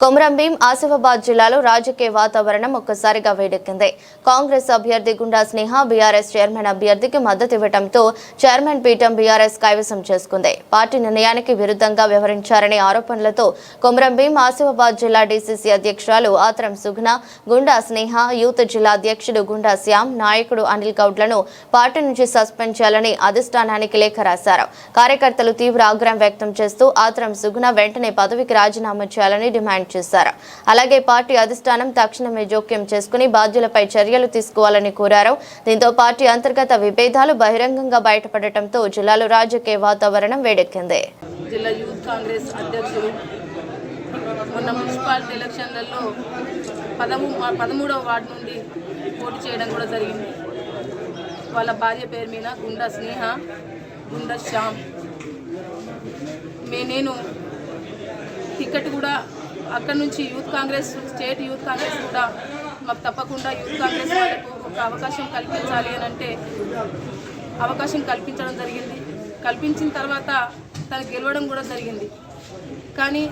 కొమరంభీం ఆసిఫాబాద్ జిల్లాలో రాజకీయ వాతావరణం ఒక్కసారిగా వేడెక్కింది. కాంగ్రెస్ అభ్యర్థి గుండా స్నేహ బీఆర్ఎస్ చైర్మన్ అభ్యర్థికి మద్దతు ఇవ్వడంతో చైర్మన్ పీఠం బీఆర్ఎస్ కైవసం చేసుకుంది. పార్టీ నిర్ణయానికి విరుద్ధంగా వ్యవహరించారనే ఆరోపణలతో కొమరంభీం ఆసిఫాబాద్ జిల్లా డీసీసీ అధ్యక్షురాలు ఆత్రం సుగుణ, గుండా స్నేహ, యూత్ జిల్లా అధ్యక్షుడు గుండా శ్యామ్, నాయకుడు అనిల్ గౌడ్లను పార్టీ నుంచి సస్పెండ్ చేయాలని అధిష్టానానికి లేఖ రాశారు. కార్యకర్తలు తీవ్ర ఆగ్రహం వ్యక్తం చేస్తూ ఆత్రం సుగుణ వెంటనే పదవికి రాజీనామా చేయాలని డిమాండ్ చేశారు. అలాగే పార్టీ అధిష్టానం తక్షణమే జోక్యం చేసుకుని బాధ్యులపై చర్యలు తీసుకోవాలని కోరారు. దీంతో పార్టీ అంతర్గత విభేదాలు బహిరంగంగా బయటపడటంతో జిల్లాలో రాజకీయ వాతావరణం వేడెక్కింది. జిల్లా యూత్ కాంగ్రెస్ అధ్యక్షులు మొన్న మున్సిపాలిటీ ఎలక్షన్లలో 13వ వార్డు నుండి పోటీ చేయడం కూడా జరిగింది. వాళ్ళ భార్య పేరు మీద గుండా స్నేహ, గుండా శ్యామ్, నేను టికెట్ కూడా అక్కడి నుంచి youth Congress state youth Congress కూడా మాకు తప్పకుండా యూత్ కాంగ్రెస్ వాళ్ళకు ఒక అవకాశం కల్పించాలి అని అంటే అవకాశం కల్పించడం జరిగింది. కల్పించిన తర్వాత తను గెలవడం కూడా జరిగింది. కానీ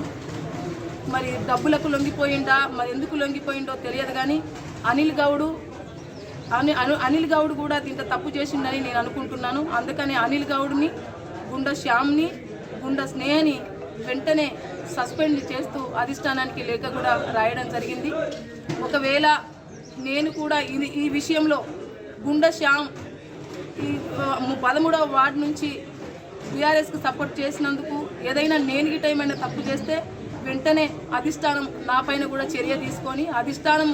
మరి డబ్బులకు లొంగిపోయిందా, మరి ఎందుకు లొంగిపోయిందో తెలియదు. కానీ అనిల్ గౌడ్ కూడా దీంట్లో తప్పు చేసిందని నేను అనుకుంటున్నాను. అందుకని అనిల్ గౌడ్ని, గుండా శ్యామ్ని, గుండా స్నేహని వెంటనే సస్పెండ్ చేస్తూ అధిష్టానానికి లేఖ కూడా రాయడం జరిగింది. ఒకవేళ నేను కూడా ఈ విషయంలో గుండా శ్యామ్ ఈ 13వ వార్డు నుంచి బీఆర్ఎస్కి సపోర్ట్ చేసినందుకు ఏదైనా నేను ఏమైనా తప్పు చేస్తే వెంటనే అధిష్టానం నా పైన కూడా చర్య తీసుకొని అధిష్టానం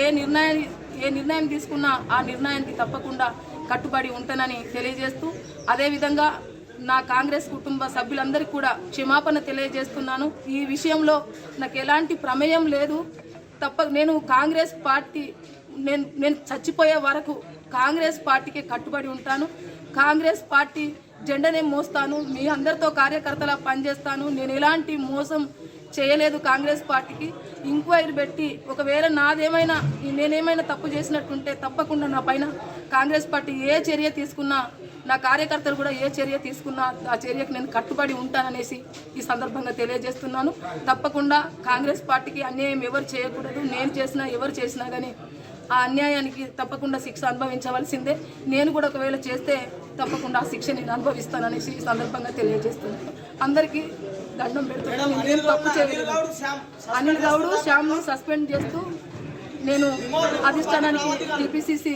ఏ నిర్ణయం తీసుకున్నా ఆ నిర్ణయానికి తప్పకుండా కట్టుబడి ఉంటానని తెలియజేస్తూ, అదేవిధంగా నా కాంగ్రెస్ కుటుంబ సభ్యులందరికీ కూడా క్షమాపణ తెలియజేస్తున్నాను. ఈ విషయంలో నాకు ఎలాంటి ప్రమేయం లేదు. నేను కాంగ్రెస్ పార్టీ నేను చచ్చిపోయే వరకు కాంగ్రెస్ పార్టీకి కట్టుబడి ఉంటాను. కాంగ్రెస్ పార్టీ జెండానే మోస్తాను. మీ అందరితో కార్యకర్తలా పనిచేస్తాను. నేను ఎలాంటి మోసం చేయలేదు కాంగ్రెస్ పార్టీకి. ఎంక్వైరీ పెట్టి ఒకవేళ నేనేమైనా తప్పు చేసినట్టుంటే తప్పకుండా నా పైన కాంగ్రెస్ పార్టీ ఏ చర్య తీసుకున్నా, నా కార్యకర్తలు కూడా ఏ చర్య తీసుకున్నా ఆ చర్యకు నేను కట్టుబడి ఉంటాననేసి ఈ సందర్భంగా తెలియజేస్తున్నాను. తప్పకుండా కాంగ్రెస్ పార్టీకి అన్యాయం ఎవరు చేయకూడదు. నేను చేసినా ఎవరు చేసినా కానీ ఆ అన్యాయానికి తప్పకుండా శిక్ష అనుభవించవలసిందే. నేను కూడా ఒకవేళ చేస్తే తప్పకుండా ఆ శిక్ష నేను అనుభవిస్తాననేసి ఈ సందర్భంగా తెలియజేస్తున్నాను. అందరికీ దండం పెడుతున్నాను. నేను తప్పు చేయలేదు. అనిల్ గౌడ్, శ్యామ్ను సస్పెండ్ చేస్తూ నేను అధిష్టానానికి టీపీసీసీ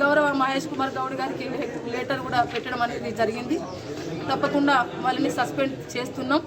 గౌరవ మహేష్ కుమార్ గౌడ్ గారికి లెటర్ కూడా పెట్టడం అనేది జరిగింది. తప్పకుండా వాళ్ళని సస్పెండ్ చేస్తున్నాం.